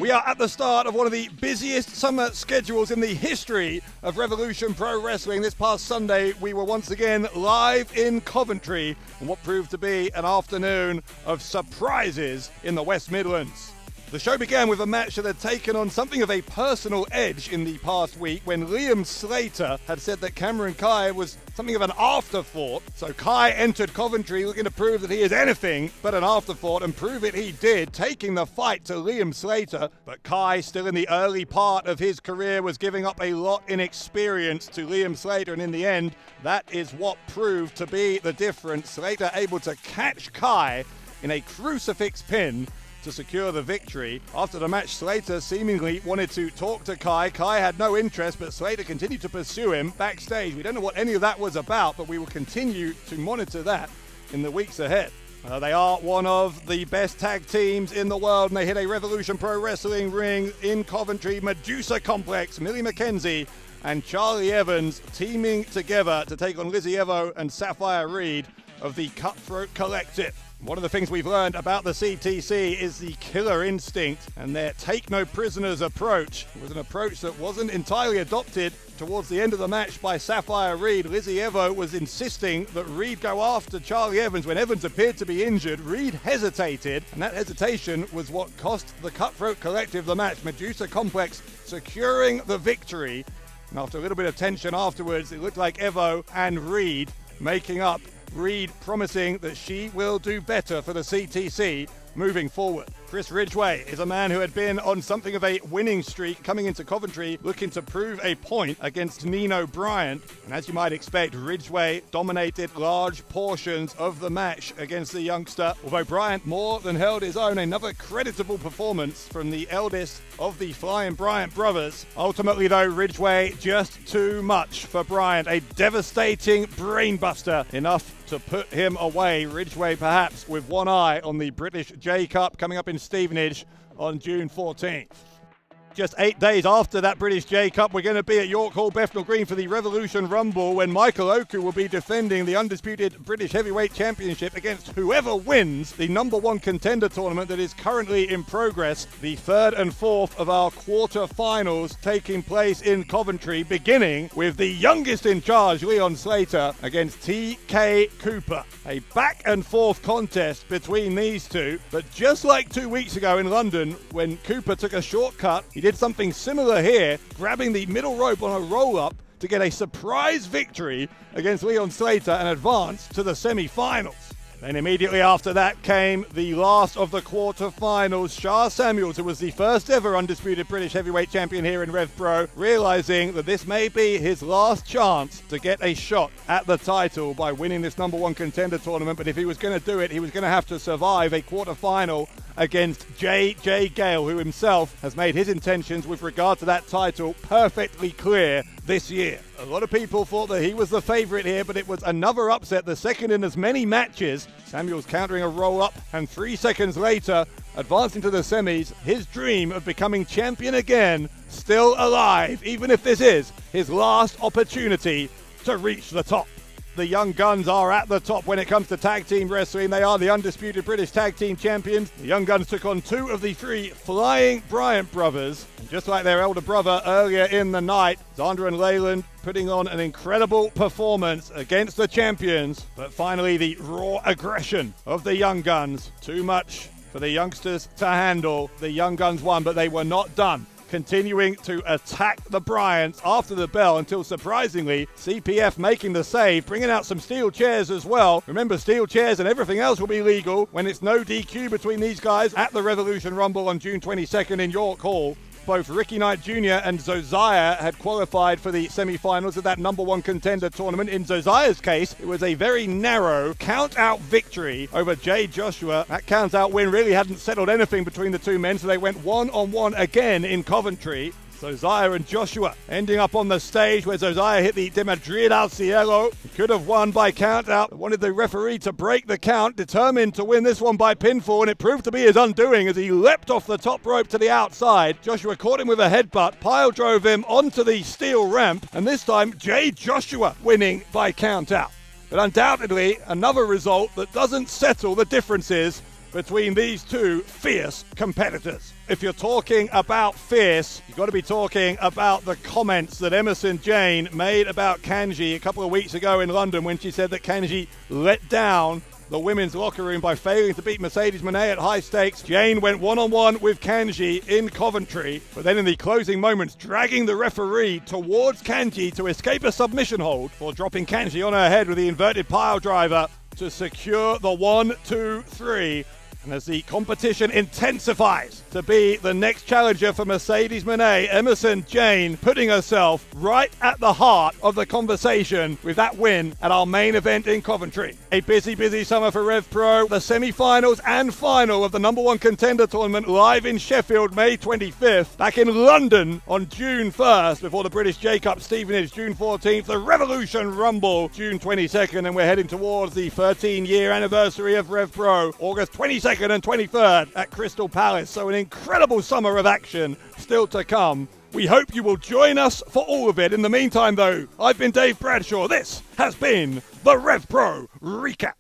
We are at the start of one of the busiest summer schedules in the history of Revolution Pro Wrestling. This past Sunday, we were once again live in Coventry on what proved to be an afternoon of surprises in the West Midlands. The show began with a match that had taken on something of a personal edge in the past week when Liam Slater had said that Cameron Kai was something of an afterthought. So Kai entered Coventry looking to prove that he is anything but an afterthought, and prove it he did, taking the fight to Liam Slater. But Kai, still in the early part of his career, was giving up a lot in experience to Liam Slater, and in the end, that is what proved to be the difference. Slater able to catch Kai in a crucifix pin to secure the victory. After the match, Slater seemingly wanted to talk to Kai. Kai had no interest, but Slater continued to pursue him backstage. We don't know what any of that was about, but we will continue to monitor that in the weeks ahead. They are one of the best tag teams in the world, and they hit a Revolution Pro Wrestling ring in Coventry. Medusa Complex, Millie McKenzie and Charlie Evans teaming together to take on Lizzie Evo and Sapphire Reed of the Cutthroat Collective. One of the things we've learned about the CTC is the killer instinct and their take-no-prisoners approach. It was an approach that wasn't entirely adopted towards the end of the match by Sapphire Reed. Lizzie Evo was insisting that Reed go after Charlie Evans. When Evans appeared to be injured, Reed hesitated, and that hesitation was what cost the Cutthroat Collective the match. Medusa Complex securing the victory. And after a little bit of tension afterwards, it looked like Evo and Reed making up. Reed promising that she will do better for the CTC moving forward. Chris Rididgeway is a man who had been on something of a winning streak coming into Coventry, looking to prove a point against Nino Bryant. And as you might expect, Rididgeway dominated large portions of the match against the youngster, although Bryant more than held his own. Another creditable performance from the eldest of the Flying Bryant brothers. Ultimately though, Rididgeway just too much for Bryant. A devastating brainbuster, enough to put him away. Rididgeway perhaps with one eye on the British J Cup coming up in Stevenage on June 14th. Just 8 days after that British J Cup, we're going to be at York Hall, Bethnal Green for the Revolution Rumble, when Michael Oku will be defending the undisputed British Heavyweight Championship against whoever wins the #1 contender tournament that is currently in progress. The third and fourth of our quarter-finals taking place in Coventry, beginning with the youngest in charge, Leon Slater, against TK Cooper. A back-and-forth contest between these two, but just like 2 weeks ago in London, when Cooper took a shortcut, he did something similar here, grabbing the middle rope on a roll-up to get a surprise victory against Leon Slater and advance to the semi-finals. Then immediately after that came the last of the quarter-finals. Char Samuels, who was the first ever undisputed British heavyweight champion here in RevPro, realizing that this may be his last chance to get a shot at the title by winning this #1 contender tournament. But if he was going to do it, he was going to have to survive a quarter-final against J.J. Gale, who himself has made his intentions with regard to that title perfectly clear this year. A lot of people thought that he was the favourite here, but it was another upset, the second in as many matches. Samuels countering a roll-up, and 3 seconds later, advancing to the semis, his dream of becoming champion again, still alive, even if this is his last opportunity to reach the top. The Young Guns are at the top when it comes to tag team wrestling. They are the undisputed British tag team champions. The Young Guns took on 2 of the 3 Flying Bryant brothers. And just like their elder brother earlier in the night, Zandra and Leyland putting on an incredible performance against the champions. But finally, the raw aggression of the Young Guns. Too much for the youngsters to handle. The Young Guns won, but they were not done, continuing to attack the Bryants after the bell until, surprisingly, CPF making the save, bringing out some steel chairs as well. Remember, steel chairs and everything else will be legal when it's no DQ between these guys at the Revolution Rumble on June 22nd in York Hall. Both Ricky Knight Jr. and Ziah had qualified for the semi-finals of that #1 contender tournament. In Ziah's case, it was a very narrow count-out victory over Jay Joshua. That count-out win really hadn't settled anything between the two men, so they went one-on-one again in Coventry. Ziah and Joshua ending up on the stage where Ziah hit the De Madrid al Cielo. He could have won by count out, wanted the referee to break the count, determined to win this one by pinfall, and it proved to be his undoing as he leapt off the top rope to the outside. Joshua caught him with a headbutt, pile drove him onto the steel ramp, and this time Jay Joshua winning by count out. But undoubtedly another result that doesn't settle the differences between these two fierce competitors. if you're talking about fierce, you've got to be talking about the comments that Emerson Jane made about Kangji a couple of weeks ago in London when she said that Kangji let down the women's locker room by failing to beat Mercedes Moné at high stakes. Jane went one-on-one with Kangji in Coventry, but then in the closing moments, dragging the referee towards Kangji to escape a submission hold for dropping Kangji on her head with the inverted pile driver to secure the 1-2-3. And as the competition intensifies to be the next challenger for Mercedes Moné, Emerson Jane putting herself right at the heart of the conversation with that win at our main event in Coventry. A busy, busy summer for RevPro. The semi-finals and final of the number one contender tournament live in Sheffield, May 25th. Back in London on June 1st before the British J-Cup Stevenage, June 14th. The Revolution Rumble, June 22nd. And we're heading towards the 13-year anniversary of RevPro, August 22nd and 23rd at Crystal Palace. So an incredible summer of action still to come. We hope you will join us for all of it. In the meantime, though, I've been Dave Bradshaw. This has been the RevPro Recap.